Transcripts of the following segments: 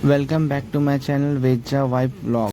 Welcome back to my channel Veja Vibe Vlog.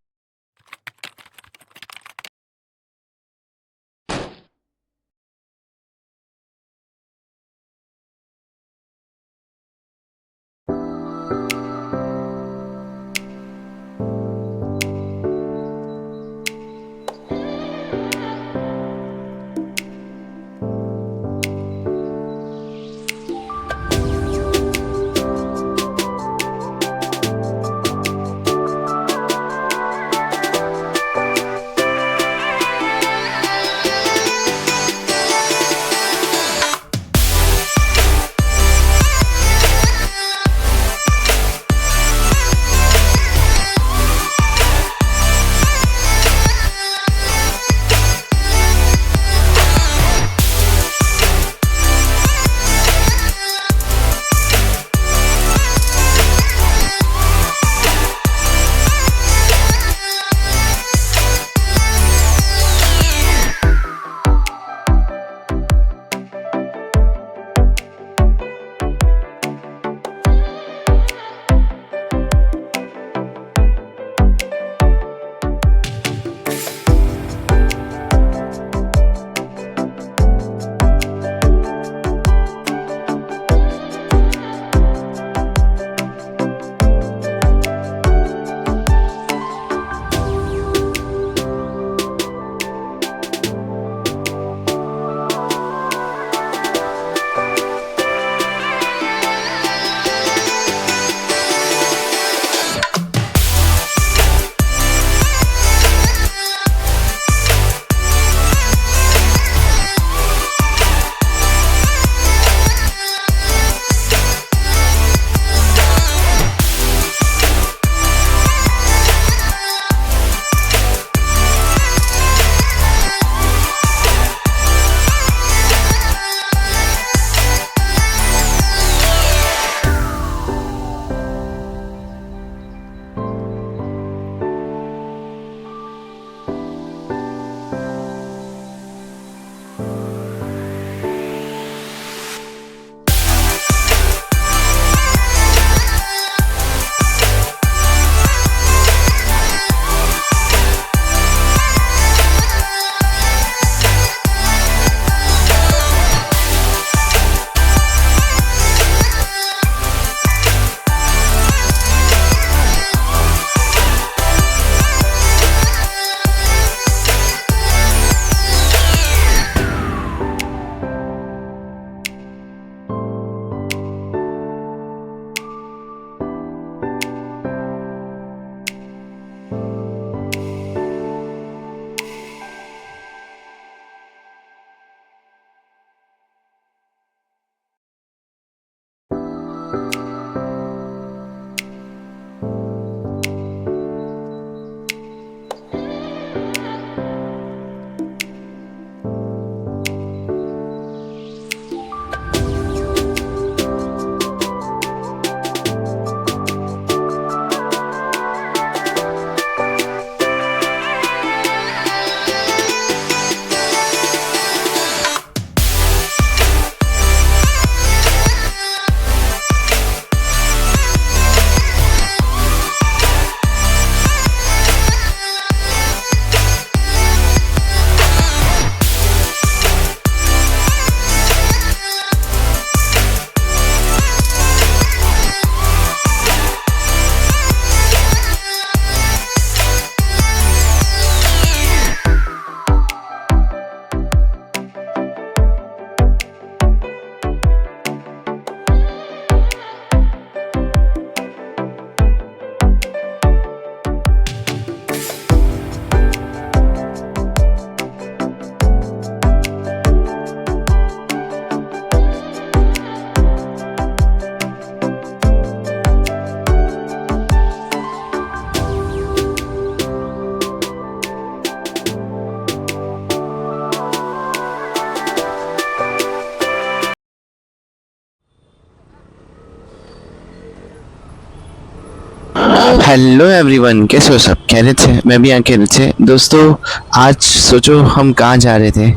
Hello everyone, कैसे हो सब? खैरियत से? मैं भी यहाँ खैरियत से। दोस्तों, आज सोचो हम कहाँ जा रहे थे।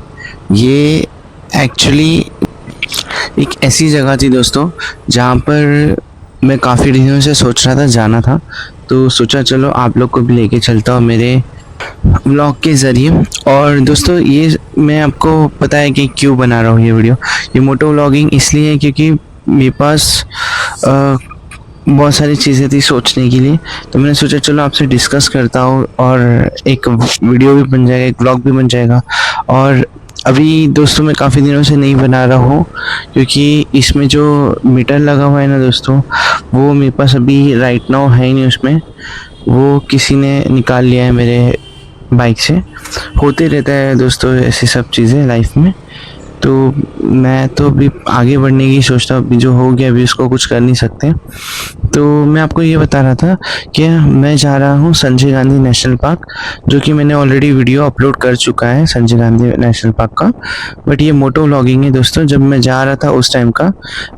ये एक्चुअली एक ऐसी जगह थी दोस्तों, जहाँ पर मैं काफ़ी दिनों से सोच रहा था जाना था, तो सोचा चलो आप लोग को भी लेके चलता हूँ मेरे व्लॉग के ज़रिए। और दोस्तों ये मैं आपको पता है कि क्यों बना रहा हूँ ये वीडियो। ये मोटो व्लॉगिंग इसलिए है क्योंकि मेरे पास बहुत सारी चीज़ें थी सोचने के लिए, तो मैंने सोचा चलो आपसे डिस्कस करता हूँ और एक वीडियो भी बन जाएगा, एक व्लॉग भी बन जाएगा। और अभी दोस्तों मैं काफ़ी दिनों से नहीं बना रहा हूँ क्योंकि इसमें जो मीटर लगा हुआ है ना दोस्तों, वो मेरे पास अभी राइट नाउ है ही नहीं उसमें, वो किसी ने निकाल लिया है मेरे बाइक से। होते रहता है दोस्तों ऐसी सब चीज़ें लाइफ में। तो मैं तो अभी आगे बढ़ने की सोचता हूँ, अभी जो हो गया अभी उसको कुछ कर नहीं सकते। तो मैं आपको ये बता रहा था कि मैं जा रहा हूँ संजय गांधी नेशनल पार्क, जो कि मैंने ऑलरेडी वीडियो अपलोड कर चुका है संजय गांधी नेशनल पार्क का। बट ये मोटो व्लॉगिंग है दोस्तों। जब मैं जा रहा था उस टाइम का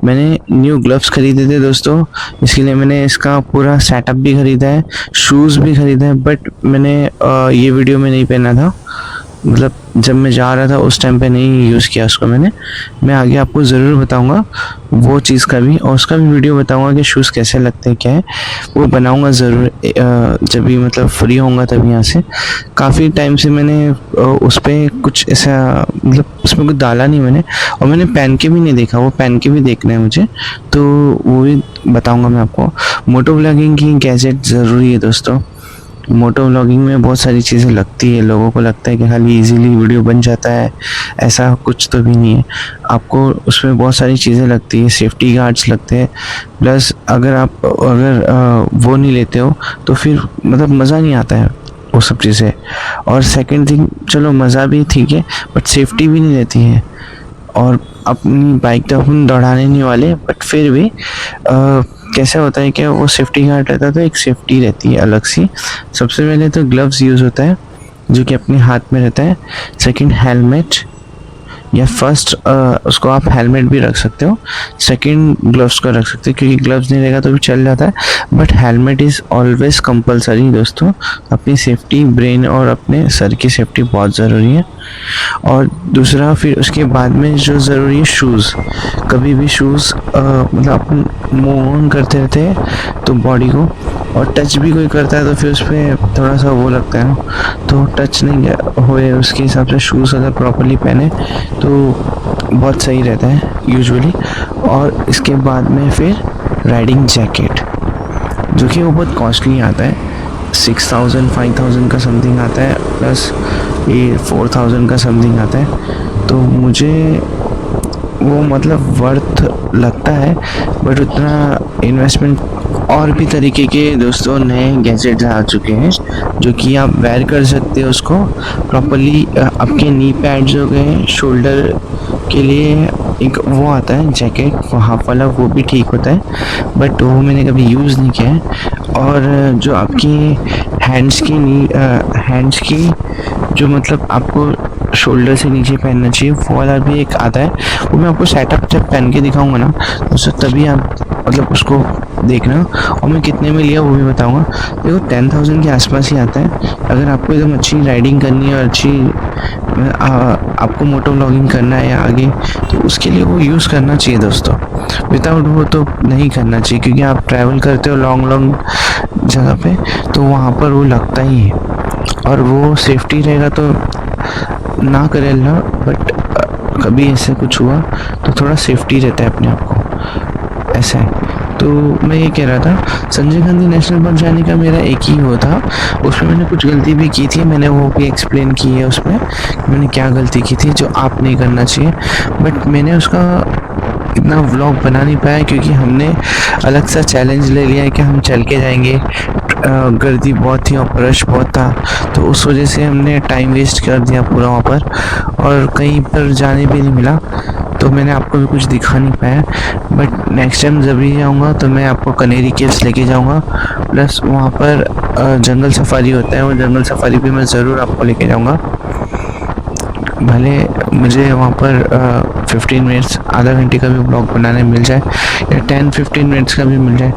मैंने न्यू ग्लव्स खरीदे थे दोस्तों, इसके लिए मैंने इसका पूरा सेटअप भी खरीदा है, शूज़ भी खरीदा है। बट मैंने ये वीडियो में नहीं पहना था, मतलब जब मैं जा रहा था उस टाइम पे नहीं यूज़ किया उसको मैंने। मैं आगे आपको ज़रूर बताऊंगा वो चीज़ का भी, और उसका भी वीडियो बताऊंगा कि शूज़ कैसे लगते हैं क्या है, वो बनाऊंगा ज़रूर जब भी मतलब फ्री होऊंगा तब यहाँ से। काफ़ी टाइम से मैंने उस पर कुछ ऐसा मतलब उसमें कुछ डाला नहीं मैंने, और मैंने पहन के भी नहीं देखा, वो पहन के भी देखना है मुझे, तो वो भी बताऊँगा मैं आपको। मोटो व्लॉगिंग की गैजेट ज़रूरी है दोस्तों। मोटो व्लॉगिंग में बहुत सारी चीज़ें लगती है, लोगों को लगता है कि खाली इजीली वीडियो बन जाता है, ऐसा कुछ तो भी नहीं है। आपको उसमें बहुत सारी चीज़ें लगती है, सेफ्टी गार्ड्स लगते हैं, प्लस अगर वो नहीं लेते हो तो फिर मतलब मज़ा नहीं आता है वो सब चीज़ें। और सेकंड थिंग, चलो मज़ा भी ठीक है बट सेफ्टी भी नहीं रहती है। और अपनी बाइक तो अपन दौड़ाने नहीं वाले, बट फिर भी कैसे होता है कि वो सेफ्टी गार्ड रहता है तो एक सेफ्टी रहती है अलग सी। सबसे पहले तो ग्लव्स यूज़ होता है जो कि अपने हाथ में रहता है। सेकंड हेलमेट, या फर्स्ट उसको आप हेलमेट भी रख सकते हो, सेकंड ग्लव्स को रख सकते हो क्योंकि ग्लव्स नहीं रहेगा तो भी चल जाता है, but helmet is always compulsory दोस्तों। अपनी सेफ्टी, ब्रेन और अपने सर की सेफ्टी बहुत ज़रूरी है। और दूसरा फिर उसके बाद में जो ज़रूरी है शूज़। कभी भी शूज़ मतलब अपन मूव ऑन करते रहते हैं तो बॉडी को, और टच भी कोई करता है तो फिर उस पर थोड़ा सा वो लगता है ना, तो टच नहीं होए उसके हिसाब से शूज़ अगर प्रॉपरली पहने तो बहुत सही रहता है यूजुअली। और इसके बाद में फिर राइडिंग जैकेट, जो कि वो बहुत कॉस्टली आता है, 6000 5000 का समथिंग आता है, प्लस ये 4000 का समथिंग आता है। तो मुझे वो मतलब वर्थ लगता है, बट उतना इन्वेस्टमेंट। और भी तरीके के दोस्तों नए गैजेट्स आ चुके हैं जो कि आप वेयर कर सकते हो उसको प्रॉपरली। आपके नी पैड्स हो गए, शोल्डर के लिए एक वो आता है जैकेट, वो हाफ वाला, वो भी ठीक होता है, बट वो मैंने कभी यूज़ नहीं किया है। और जो आपकी हैंड्स की जो मतलब आपको शोल्डर से नीचे पहनना चाहिए, वो वाला भी एक आता है। वो मैं आपको सेटअप जब पहन के दिखाऊंगा ना तो तभी आप मतलब उसको देखना, और मैं कितने में लिया वो भी बताऊंगा। देखो 10,000 के आसपास ही आता है। अगर आपको एकदम अच्छी राइडिंग करनी है और अच्छी आपको मोटो व्लॉगिंग करना है आगे, तो उसके लिए वो यूज़ करना चाहिए दोस्तों। विदाउट वो तो नहीं करना चाहिए, क्योंकि आप ट्रैवल करते हो लॉन्ग जगह पे तो वहाँ पर वो लगता ही है। और वो सेफ्टी रहेगा तो ना करे ना, बट कभी ऐसे कुछ हुआ तो थोड़ा सेफ्टी रहता है अपने आप को, ऐसा है। तो मैं ये कह रहा था संजय गांधी नेशनल पार्क जाने का मेरा एक ही वो था, उसमें मैंने कुछ गलती भी की थी, मैंने वो भी एक्सप्लेन की है उसमें मैंने क्या गलती की थी जो आप नहीं करना चाहिए। बट मैंने उसका इतना व्लॉग बना नहीं पाया क्योंकि हमने अलग सा चैलेंज ले लिया है कि हम चल के जाएंगे। गर्दी बहुत थी और रश बहुत था, तो उस वजह से हमने टाइम वेस्ट कर दिया पूरा वहाँ पर, और कहीं पर जाने भी नहीं मिला, तो मैंने आपको भी कुछ दिखा नहीं पाया। बट नेक्स्ट टाइम जब भी जाऊँगा तो मैं आपको कनेरी केव्स लेके जाऊँगा, प्लस वहाँ पर जंगल सफारी होता है, वो जंगल सफारी भी मैं ज़रूर आपको लेके जाऊँगा। भले मुझे वहाँ पर 15 मिनट्स, आधा घंटे का भी ब्लॉग बनाने मिल जाए, या 10-15 मिनट्स का भी मिल जाए,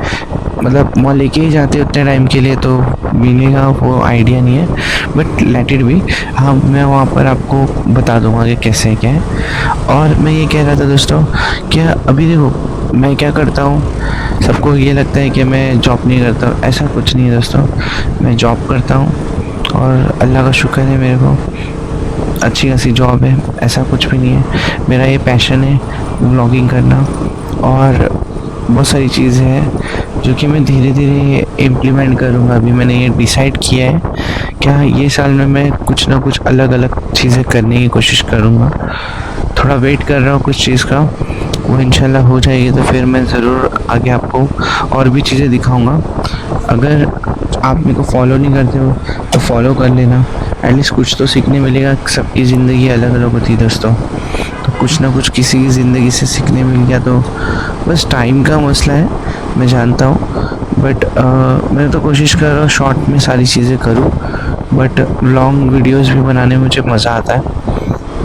मतलब वहाँ लेके ही जाते उतने टाइम के लिए तो मिलेगा वो आइडिया नहीं है, बट लेट इट बी। हाँ, मैं वहाँ पर आपको बता दूँगा कि कैसे क्या है। और मैं ये कह रहा था दोस्तों कि अभी देखो मैं क्या करता हूँ, सबको ये लगता है कि मैं जॉब नहीं करता हूँ। ऐसा कुछ नहीं है दोस्तों, मैं जॉब करता हूँ और अल्लाह का शुक्र है मेरे को अच्छी खासी जॉब है, ऐसा कुछ भी नहीं है। मेरा ये पैशन है व्लॉगिंग करना, और बहुत सारी चीज़ें हैं जो कि मैं धीरे धीरे इम्प्लीमेंट करूँगा। अभी मैंने ये डिसाइड किया है क्या ये साल में मैं कुछ ना कुछ अलग अलग चीज़ें करने की कोशिश करूँगा। थोड़ा वेट कर रहा हूँ कुछ चीज़ का, वो इंशाल्लाह हो जाएगी तो फिर मैं ज़रूर आगे आपको और भी चीज़ें दिखाऊंगा। अगर आप मेरे को फॉलो नहीं करते हो तो फॉलो कर लेना, एटलीस्ट कुछ तो सीखने मिलेगा। सबकी ज़िंदगी अलग अलग होती है दोस्तों, तो कुछ ना कुछ किसी की ज़िंदगी से सीखने मिल गया तो बस टाइम का मसला है, मैं जानता हूँ। बट मैं तो कोशिश कर रहा हूँ शॉर्ट में सारी चीज़ें करूँ, बट लॉन्ग वीडियोस भी बनाने में मुझे मज़ा आता है,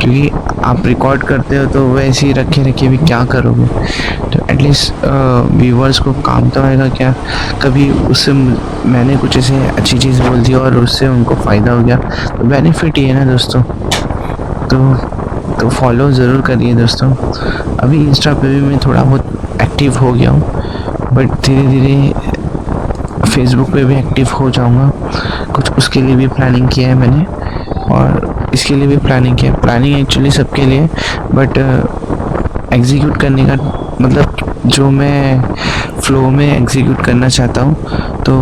क्योंकि आप रिकॉर्ड करते हो तो वैसे ही रखे रखे भी क्या करोगे, तो एटलीस्ट व्यूवर्स को काम तो आएगा क्या। कभी उससे मैंने कुछ ऐसे अच्छी चीज़ बोल दी और उससे उनको फ़ायदा हो गया तो बेनिफिट ही है ना दोस्तों। तो फॉलो ज़रूर करिए दोस्तों। अभी इंस्टा पे भी मैं थोड़ा बहुत एक्टिव हो गया हूँ, बट धीरे धीरे फेसबुक पे भी एक्टिव हो जाऊँगा। कुछ उसके लिए भी प्लानिंग किया है मैंने, और इसके लिए भी प्लानिंग किया है। प्लानिंग एक्चुअली सबके लिए, बट एग्जीक्यूट करने का मतलब जो मैं फ़्लो में एग्जीक्यूट करना चाहता हूँ तो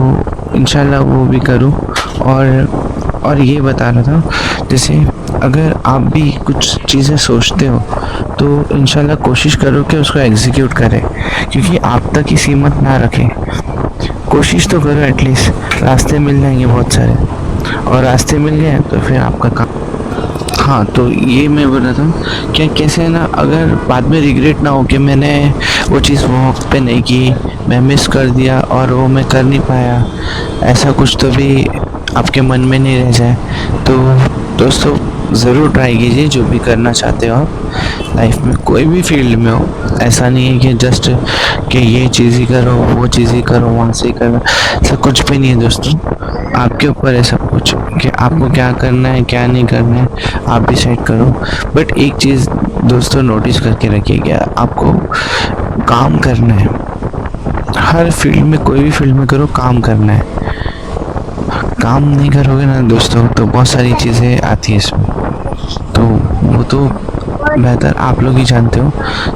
इंशाल्लाह वो भी करूँ। और ये बता रहा था, जैसे अगर आप भी कुछ चीज़ें सोचते हो तो इंशाल्लाह कोशिश करो कि उसको एग्जीक्यूट करें, क्योंकि आप तक ही सीमित ना रखें। कोशिश तो करो, एटलीस्ट रास्ते मिल जाएंगे बहुत सारे, और रास्ते मिल गए तो फिर आपका काम। हाँ, तो ये मैं बोल रहा था क्या कैसे है ना, अगर बाद में रिग्रेट ना हो कि मैंने वो चीज़ वो वक्त पे नहीं की, मैं मिस कर दिया और वो मैं कर नहीं पाया, ऐसा कुछ तो भी आपके मन में नहीं रह जाए। तो दोस्तों ज़रूर ट्राई कीजिए जो भी करना चाहते हो आप लाइफ में, कोई भी फील्ड में हो। ऐसा नहीं है कि जस्ट कि ये चीज़ ही करो, वो चीज़ ही करो, वहाँ से ही करो, ऐसा कुछ भी नहीं है दोस्तों। आपके ऊपर है सब कुछ कि आपको क्या करना है क्या नहीं करना है, आप डिसाइड करो। बट एक चीज़ दोस्तों नोटिस करके रखिए, क्या आपको काम करना है। हर फील्ड में, कोई भी फील्ड में करो, काम करना है। काम नहीं करोगे ना दोस्तों तो बहुत सारी चीज़ें आती है इसमें, तो वो तो बेहतर आप लोग ही जानते हो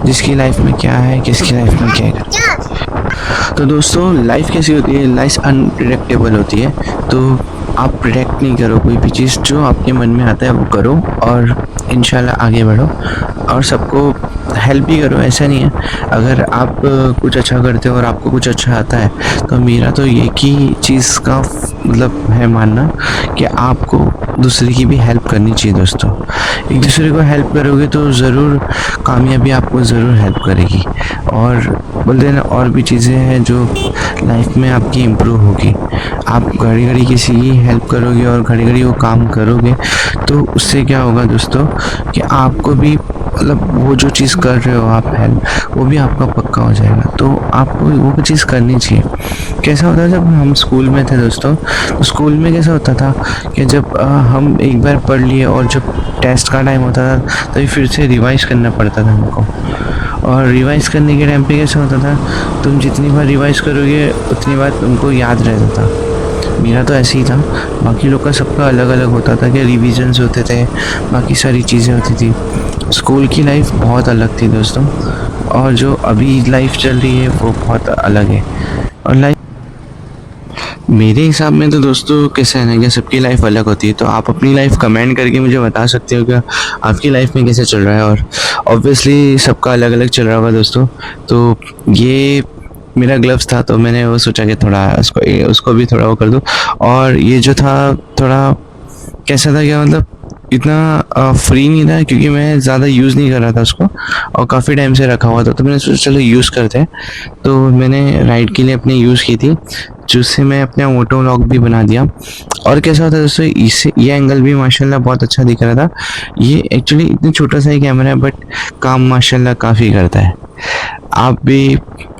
जिसकी लाइफ में क्या है, किसकी लाइफ में क्या है। तो दोस्तों लाइफ कैसी होती है, लाइफ अनप्रिडिक्टेबल होती है, तो आप प्रिडिक्ट नहीं करो कोई भी चीज़, जो आपके मन में आता है वो करो और इंशाल्लाह आगे बढ़ो, और सबको हेल्प भी करो। ऐसा नहीं है, अगर आप कुछ अच्छा करते हो और आपको कुछ अच्छा आता है तो मेरा तो एक ही चीज़ का मतलब है मानना कि आपको दूसरे की भी हेल्प करनी चाहिए दोस्तों। एक दूसरे को हेल्प करोगे तो ज़रूर कामयाबी आपको ज़रूर हेल्प करेगी, और बोलते हैं ना और भी चीज़ें हैं जो लाइफ में आपकी इम्प्रूव होगी। आप घड़ी घड़ी किसी की हेल्प करोगे और घड़ी घड़ी वो काम करोगे तो उससे क्या होगा दोस्तों कि आपको भी मतलब वो जो चीज़ कर रहे हो आप हेल्प, वो भी आपका पक्का हो जाएगा। तो आपको वो चीज़ करनी चाहिए। कैसा होता है जब हम स्कूल में थे दोस्तों, तो स्कूल में कैसा होता था कि जब हम एक बार पढ़ लिए और जब टेस्ट का टाइम होता था तभी फिर से रिवाइज़ करना पड़ता था हमको, और रिवाइज़ करने के टाइम पे कैसा होता था, तुम जितनी बार रिवाइज़ करोगे उतनी बार तुमको याद रहता था। मेरा तो ऐसे ही था, बाकी लोग का सबका अलग अलग होता था कि रिविजन्स होते थे, बाकी सारी चीज़ें होती थी। स्कूल की लाइफ बहुत अलग थी दोस्तों, और जो अभी लाइफ चल रही है वो बहुत अलग है। और लाइफ मेरे हिसाब में तो दोस्तों कैसे है ना कि सबकी लाइफ अलग होती है, तो आप अपनी लाइफ कमेंट करके मुझे बता सकते हो क्या आपकी लाइफ में कैसे चल रहा है। और ऑब्वियसली सबका अलग अलग चल रहा होगा दोस्तों। तो ये मेरा ग्लव्स था तो मैंने वो सोचा कि थोड़ा उसको भी थोड़ा वो कर दूँ। और ये जो था थोड़ा कैसा था क्या, मतलब इतना फ्री नहीं था क्योंकि मैं ज़्यादा यूज़ नहीं कर रहा था उसको, और काफ़ी टाइम से रखा हुआ था, तो मैंने सोचा चलो यूज़ करते हैं। तो मैंने राइड के लिए अपने यूज़ की थी, जिससे मैं अपना मोटो व्लॉग भी बना दिया। और कैसा होता है दोस्तों, इससे ये एंगल भी माशाल्लाह बहुत अच्छा दिख रहा था। ये एक्चुअली इतना छोटा सा ही कैमरा है बट काम माशाल्लाह काफ़ी करता है। आप भी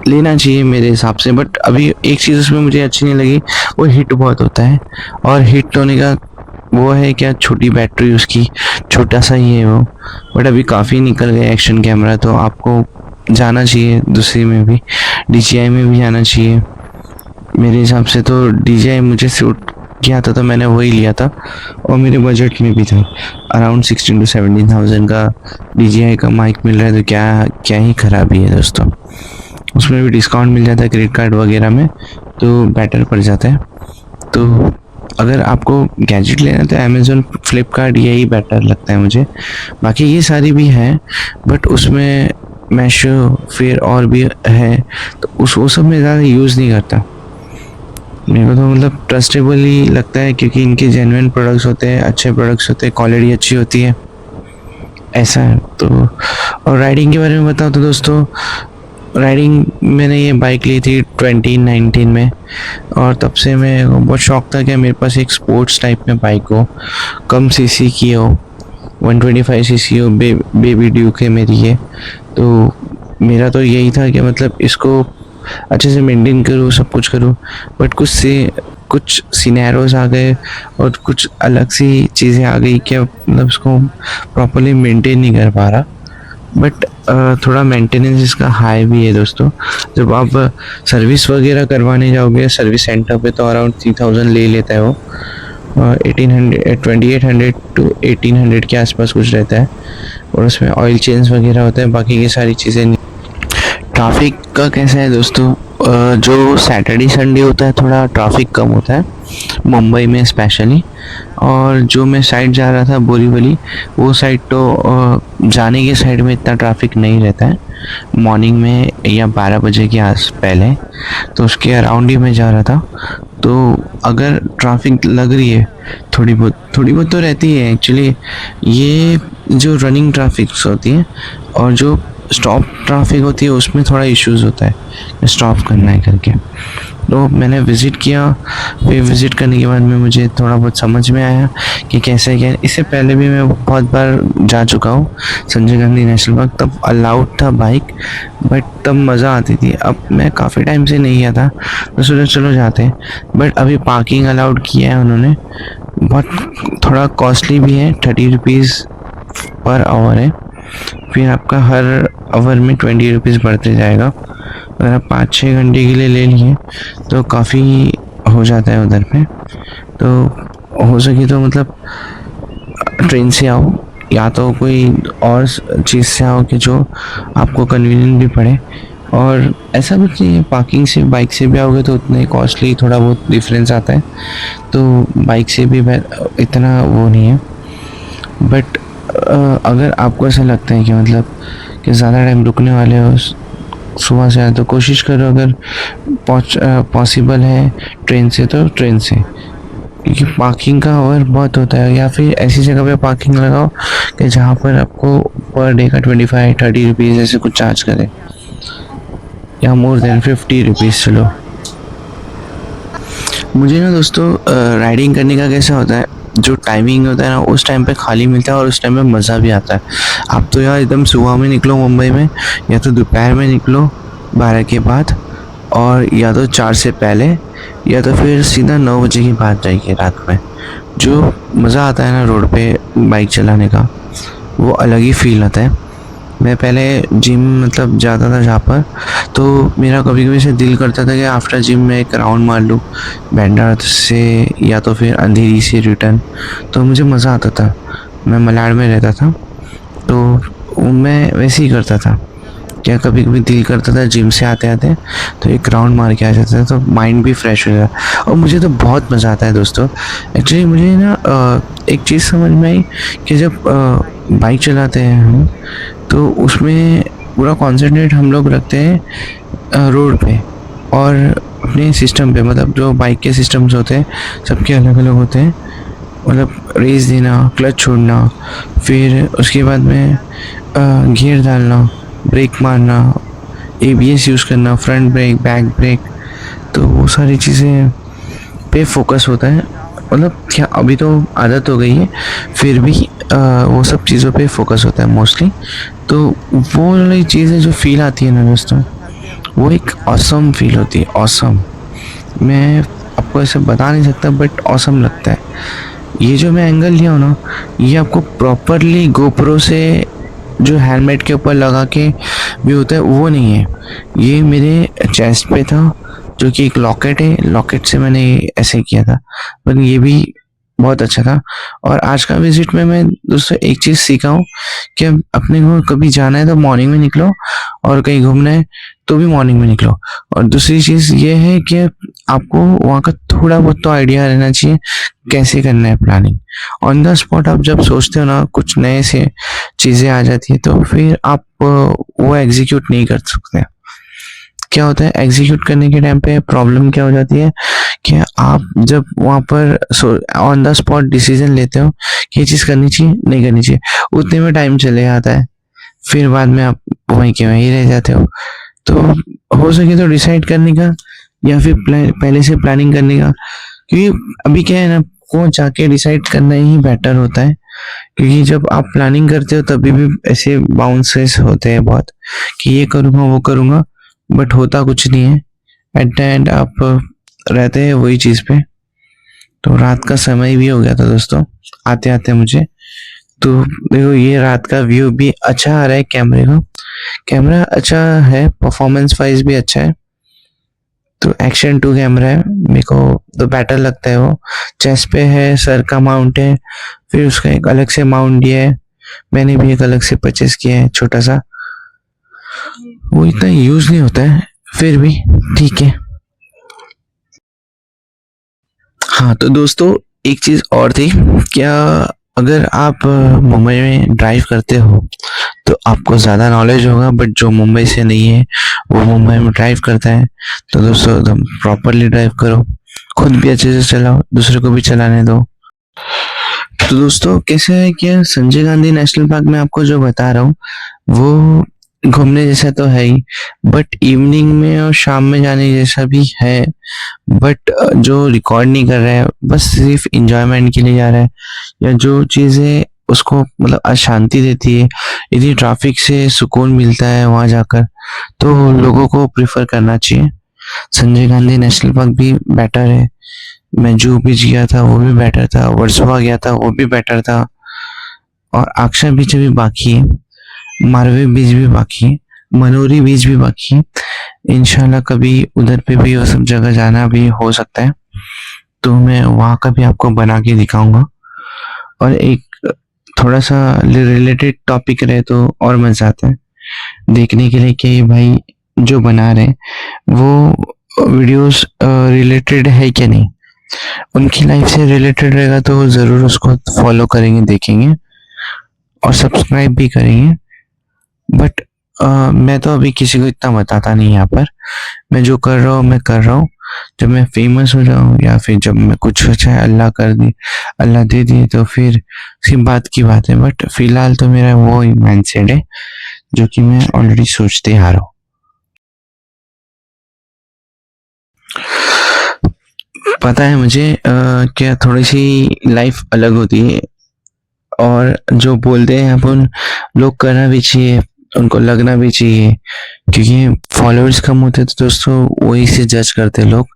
लेना चाहिए मेरे हिसाब से। बट अभी एक चीज़ उसमें मुझे अच्छी नहीं लगी, वो हिट बहुत होता है, और हिट होने का वो है क्या, छोटी बैटरी उसकी, छोटा सा ही है वो। बट अभी काफ़ी निकल गया एक्शन कैमरा, तो आपको जाना चाहिए, दूसरी में भी DJI में भी जाना चाहिए। मेरे हिसाब से तो DJI मुझे सूट किया था तो मैंने वही लिया था, और मेरे बजट में भी था। अराउंड 16 to 17,000 का DJI का माइक मिल रहा है, तो क्या क्या ही ख़राबी है दोस्तों। उसमें भी डिस्काउंट मिल जाता है क्रेडिट कार्ड वगैरह में, तो बेटर पड़ जाता है। तो अगर आपको गैजेट लेना है तो अमेज़न, फ्लिपकार्ट यही बेटर लगता है मुझे। बाकी ये सारी भी हैं, बट उसमें मैशो फिर और भी है, तो वो सब में ज़्यादा यूज़ नहीं करता। मेरे को तो मतलब ट्रस्टेबल ही लगता है, क्योंकि इनके जेन्युइन प्रोडक्ट्स होते हैं, अच्छे प्रोडक्ट्स होते हैं, क्वालिटी अच्छी होती है, ऐसा है। तो और राइडिंग के बारे में बताओ तो दोस्तों, राइडिंग मैंने ये बाइक ली थी 2019 में, और तब से मैं बहुत शौक था कि मेरे पास एक स्पोर्ट्स टाइप में बाइक हो, कम सीसी की हो, 125 सीसी हो, बेबी ड्यूक है मेरी ये। तो मेरा तो यही था कि मतलब इसको अच्छे से मेंटेन करूँ, सब कुछ करूँ, बट कुछ सिनेरियोज आ गए और कुछ अलग सी चीज़ें आ गई कि मतलब उसको प्रॉपरली मेंटेन नहीं कर पा रहा। बट थोड़ा मेंटेनेंस इसका हाई भी है दोस्तों। जब आप सर्विस वगैरह करवाने जाओगे सर्विस सेंटर पे, तो अराउंड 3000 ले लेता है वो, 2800 to 1800 के आसपास कुछ रहता है, और उसमें ऑयल चेंज वगैरह होता है, बाकी ये सारी चीज़ें नहीं। ट्रैफिक का कैसा है दोस्तों, जो सैटरडे संडे होता है थोड़ा ट्रैफिक कम होता है मुंबई में स्पेशली। और जो मैं साइड जा रहा था बोरीवली, वो साइड तो जाने के साइड में इतना ट्रैफिक नहीं रहता है मॉर्निंग में या 12 बजे के आस पहले, तो उसके अराउंड ही मैं जा रहा था। तो अगर ट्रैफिक लग रही है थोड़ी बहुत तो रहती है एक्चुअली। ये जो रनिंग ट्रैफिक्स होती है और जो स्टॉप ट्रैफिक होती है उसमें थोड़ा इश्यूज होता है स्टॉप करना है करके। तो मैंने विज़िट किया, फिर विज़िट करने के बाद में मुझे थोड़ा बहुत समझ में आया कि कैसे क्या। इससे पहले भी मैं बहुत बार जा चुका हूँ संजय गांधी नेशनल पार्क, तब अलाउड था बाइक, बट तब मज़ा आती थी। अब मैं काफ़ी टाइम से नहीं गया था, तो सोचा चलो जाते हैं, बट अभी पार्किंग अलाउड किया है उन्होंने। बहुत थोड़ा कॉस्टली भी है, 30 रुपीज़ पर आवर है, फिर आपका हर आवर में 20 रुपीज़ बढ़ते जाएगा। अगर आप 5-6 घंटे के लिए ले लिए तो काफ़ी हो जाता है उधर पे। तो हो सके तो मतलब ट्रेन से आओ, या तो कोई और चीज़ से आओ कि जो आपको कन्वीनियंट भी पड़े। और ऐसा कुछ नहीं है, पार्किंग से बाइक से भी आओगे तो उतना ही कॉस्टली, थोड़ा बहुत डिफरेंस आता है, तो बाइक से भी इतना वो नहीं है। बट अगर आपको ऐसा लगता है कि मतलब कि ज़्यादा टाइम रुकने वाले हो सुबह से आए, तो कोशिश करो अगर पॉसिबल है ट्रेन से तो ट्रेन से, क्योंकि पार्किंग का ओवर बहुत होता है। या फिर ऐसी जगह पे पार्किंग लगाओ कि जहाँ पर आपको पर डे का 25-30 रुपीज़ ऐसे कुछ चार्ज करे, या मोर देन 50 रुपीज़ चलो। मुझे ना दोस्तों राइडिंग करने का कैसा होता है, जो टाइमिंग होता है ना उस टाइम पे खाली मिलता है और उस टाइम पे मज़ा भी आता है। आप तो यार एकदम सुबह में निकलो मुंबई में, या तो दोपहर में निकलो 12 के बाद, और या तो 4 से पहले, या तो फिर सीधा 9 बजे के बाद जाइए रात में। जो मज़ा आता है ना रोड पे बाइक चलाने का, वो अलग ही फील आता है। मैं पहले जिम मतलब जाता था जहाँ पर, तो मेरा कभी कभी से दिल करता था कि आफ्टर जिम में एक राउंड मार लूँ बैंडा से, या तो फिर अंधेरी से रिटर्न, तो मुझे मज़ा आता था। मैं मलाड में रहता था, तो मैं वैसे ही करता था, क्या कभी कभी दिल करता था जिम से आते आते तो एक राउंड मार के आ जाता था, तो माइंड भी फ्रेश हो जाता। और मुझे तो बहुत मज़ा आता है दोस्तों। एक्चुअली मुझे ना एक चीज़ समझ में आई कि जब बाइक चलाते हैं हम, तो उसमें पूरा कॉन्सेंट्रेट हम लोग रखते हैं रोड पे और अपने सिस्टम पे। मतलब जो बाइक के सिस्टम्स होते हैं सबके अलग अलग होते हैं, मतलब रेस देना, क्लच छोड़ना, फिर उसके बाद में गियर डालना, ब्रेक मारना, ABS यूज़ करना, फ्रंट ब्रेक, बैक ब्रेक, तो वो सारी चीज़ें पे फोकस होता है। मतलब क्या अभी तो आदत हो गई है, फिर भी वो सब चीज़ों पे फोकस होता है मोस्टली। तो वो वाली चीज़ें जो फील आती है ना दोस्तों, वो एक ऑसम फील होती है, ऑसम। मैं आपको ऐसे बता नहीं सकता, बट ऑसम लगता है। ये जो मैं एंगल लिया हूँ ना, ये आपको प्रॉपरली GoPro से जो हेलमेट के ऊपर लगा के व्यू होता है वो नहीं है। ये मेरे चेस्ट पे था, जो कि एक लॉकेट है, लॉकेट से मैंने ऐसे किया था, पर ये भी बहुत अच्छा था। और आज का विजिट में मैं दोस्तों एक चीज़ सीखा हूँ कि अपने को कभी जाना है तो मॉर्निंग में निकलो, और कहीं घूमना है तो भी मॉर्निंग में निकलो। और दूसरी चीज़ ये है कि आपको वहाँ का थोड़ा बहुत तो आइडिया रहना चाहिए कैसे करना है प्लानिंग। ऑन द स्पॉट आप जब सोचते हो ना, कुछ नए से चीज़ें आ जाती है, तो फिर आप वो एग्जीक्यूट नहीं कर सकते। क्या होता है एग्जीक्यूट करने के टाइम पे प्रॉब्लम क्या हो जाती है कि आप जब वहाँ पर ऑन द स्पॉट डिसीजन लेते हो कि ये चीज़ करनी चाहिए नहीं करनी चाहिए, उतने में टाइम चले जाता है, फिर बाद में आप वहीं के वहीं रह जाते हो। तो हो सके तो डिसाइड करने का, या फिर पहले से प्लानिंग करने का, क्योंकि अभी क्या है ना, को जाके डिसाइड करना ही बेटर होता है। क्योंकि जब आप प्लानिंग करते हो तभी भी ऐसे बाउंसेस होते हैं बहुत, कि ये करूँगा वो करूँगा, बट होता कुछ नहीं है। एट द एंड आप रहते हैं वही चीज़ पे। तो रात का समय भी हो गया था दोस्तों आते आते मुझे। तो देखो ये रात का व्यू भी अच्छा आ रहा है, कैमरा अच्छा है, परफॉर्मेंस वाइज भी अच्छा है। तो एक्शन 2 कैमरा है, मेरे को तो बेटर लगता है वो। चेस्ट पे है, सर का माउंट है, फिर उसका एक अलग से माउंट दिया है, मैंने भी एक अलग से परचेस किया है छोटा सा, वो इतना यूज नहीं होता है, फिर भी ठीक है। हाँ तो दोस्तों एक चीज और थी, क्या अगर आप मुंबई में ड्राइव करते हो तो आपको ज़्यादा नॉलेज होगा, बट जो मुंबई से नहीं है वो मुंबई में ड्राइव करता है, तो दोस्तों एकदम प्रॉपरली ड्राइव करो, खुद भी अच्छे से चलाओ, दूसरे को भी चलाने दो। तो दोस्तों कैसे है कि संजय गांधी नेशनल पार्क में आपको जो बता रहा हूँ वो घूमने जैसा तो है ही, बट इवनिंग में और शाम में जाने जैसा भी है। बट जो रिकॉर्ड नहीं कर रहा है, बस सिर्फ इंजॉयमेंट के लिए जा रहा है, या जो चीज़ें उसको मतलब अशांति देती है, यदि ट्रैफिक से सुकून मिलता है वहाँ जाकर, तो लोगों को प्रिफर करना चाहिए। संजय गांधी नेशनल पार्क भी बेटर है, मैं जूहू बीच गया था वो भी बेटर था, वर्सोवा गया था वो भी बेटर था, और अक्षय बीच भी बाकी है, मारवे बीच भी बाकी है, मनोरी बीच भी बाकी है। इंशाल्लाह कभी उधर पे भी वो सब जगह जाना भी हो सकता है, तो मैं वहाँ का भी आपको बना के दिखाऊंगा। और एक थोड़ा सा रिलेटेड टॉपिक रहे तो और मजा आता है देखने के लिए कि ये भाई जो बना रहे हैं वो वीडियोस रिलेटेड है क्या नहीं, उनकी लाइफ से रिलेटेड रहेगा तो ज़रूर उसको फॉलो करेंगे, देखेंगे और सब्सक्राइब भी करेंगे। बट मैं तो अभी किसी को इतना बताता नहीं यहाँ पर, मैं जो कर रहा हूँ मैं कर रहा हूँ। जब मैं फेमस हो जाऊँ या फिर जब मैं कुछ अच्छा अल्लाह कर दी, अल्लाह दे दी, तो फिर उसकी बात की बात है। बट फिलहाल तो मेरा वो ही माइंडसेट है जो कि मैं ऑलरेडी सोचते आ रहा हूँ। पता है मुझे क्या थोड़ी सी लाइफ अलग होती है, और जो बोलते हैं अपन लोग करना भी चाहिए, उनको लगना भी चाहिए, क्योंकि फॉलोअर्स कम होते तो दोस्तों वही से जज करते लोग,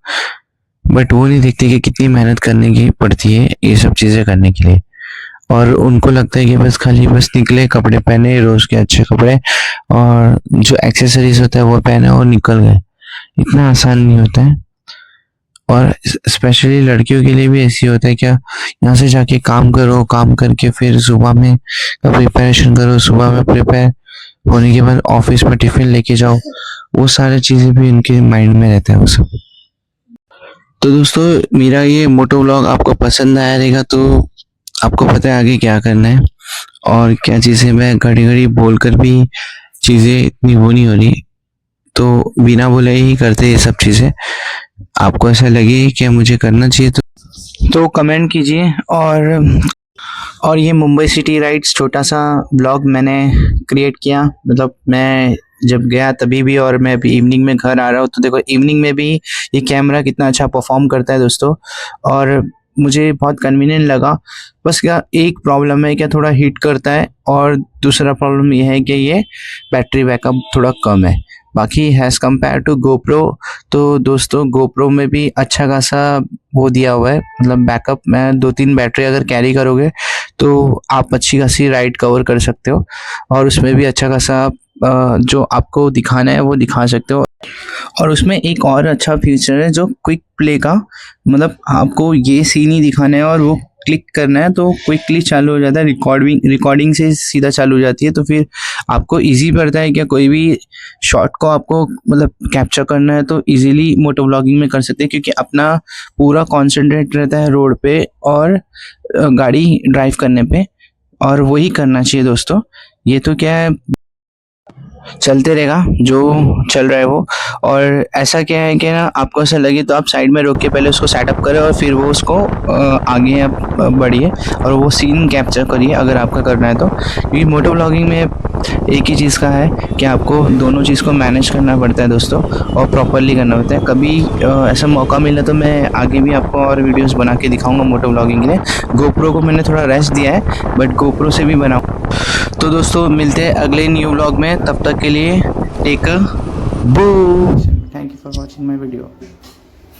बट वो नहीं देखते कि कितनी मेहनत करने की पड़ती है ये सब चीज़ें करने के लिए। और उनको लगता है कि बस खाली बस निकले, कपड़े पहने रोज़ के अच्छे कपड़े, और जो एक्सेसरीज होता है वो पहने और निकल गए। इतना आसान नहीं होता है, और स्पेशली लड़कियों के लिए भी ऐसी होता है क्या, यहाँ से जाके काम करो, काम करके फिर सुबह में प्रिपरेशन करो, सुबह में प्रिपेयर होने के बाद ऑफिस में टिफिन लेके जाओ, वो सारी चीज़ें भी उनके माइंड में रहता है वो सब। तो दोस्तों मेरा ये मोटो व्लॉग आपको पसंद आया रहेगा, तो आपको पता है आगे क्या करना है और क्या चीज़ें, मैं घड़ी घड़ी बोल कर भी चीज़ें इतनी वो नहीं हो रही, तो बिना बोले ही करते ये सब चीज़ें। आपको ऐसा लगे कि मुझे करना चाहिए तो कमेंट कीजिए। और ये मुंबई सिटी राइड्स छोटा सा ब्लॉग मैंने क्रिएट किया, मतलब मैं जब गया तभी भी, और मैं अभी इवनिंग में घर आ रहा हूँ, तो देखो इवनिंग में भी ये कैमरा कितना अच्छा परफॉर्म करता है दोस्तों, और मुझे बहुत कन्वीनियंट लगा। बस क्या एक प्रॉब्लम है, क्या थोड़ा हीट करता है, और दूसरा प्रॉब्लम ये है कि ये बैटरी बैकअप थोड़ा कम है। बाकी हैज़ कम्पेयर टू गोप्रो, तो दोस्तों गोप्रो में भी अच्छा खासा वो दिया हुआ है, मतलब बैकअप में 2-3 बैटरी अगर कैरी करोगे तो आप अच्छी खासी राइड कवर कर सकते हो, और उसमें भी अच्छा खासा जो आपको दिखाना है वो दिखा सकते हो। और उसमें एक और अच्छा फीचर है जो क्विक प्ले का, मतलब आपको ये सीन ही दिखाना है और वो क्लिक करना है तो क्विकली चालू हो जाता है, रिकॉर्डिंग से सीधा चालू हो जाती है। तो फिर आपको इजी पड़ता है कि कोई भी शॉट को आपको मतलब कैप्चर करना है तो इजीली मोटो व्लॉगिंग में कर सकते हैं, क्योंकि अपना पूरा कॉन्सेंट्रेट रहता है रोड पे और गाड़ी ड्राइव करने पे, और वही करना चाहिए दोस्तों। ये तो क्या है, चलते रहेगा जो चल रहा है वो। और ऐसा क्या है कि ना, आपको ऐसा लगे तो आप साइड में रोक के पहले उसको सेटअप करें और फिर वो उसको आगे आप बढ़िए और वो सीन कैप्चर करिए अगर आपका करना है तो। क्योंकि मोटो व्लॉगिंग में एक ही चीज़ का है कि आपको दोनों चीज़ को मैनेज करना पड़ता है दोस्तों, और प्रॉपरली करना पड़ता है। कभी ऐसा मौका मिला तो मैं आगे भी आपको और वीडियोस बना के दिखाऊंगा मोटो व्लॉगिंग के लिए। गोप्रो को मैंने थोड़ा रेस्ट दिया है, बट गोप्रो से भी बनाऊँ। तो दोस्तों मिलते हैं अगले न्यू व्लॉग में, तब तक के लिए टेक बू। Thank you for watching my video.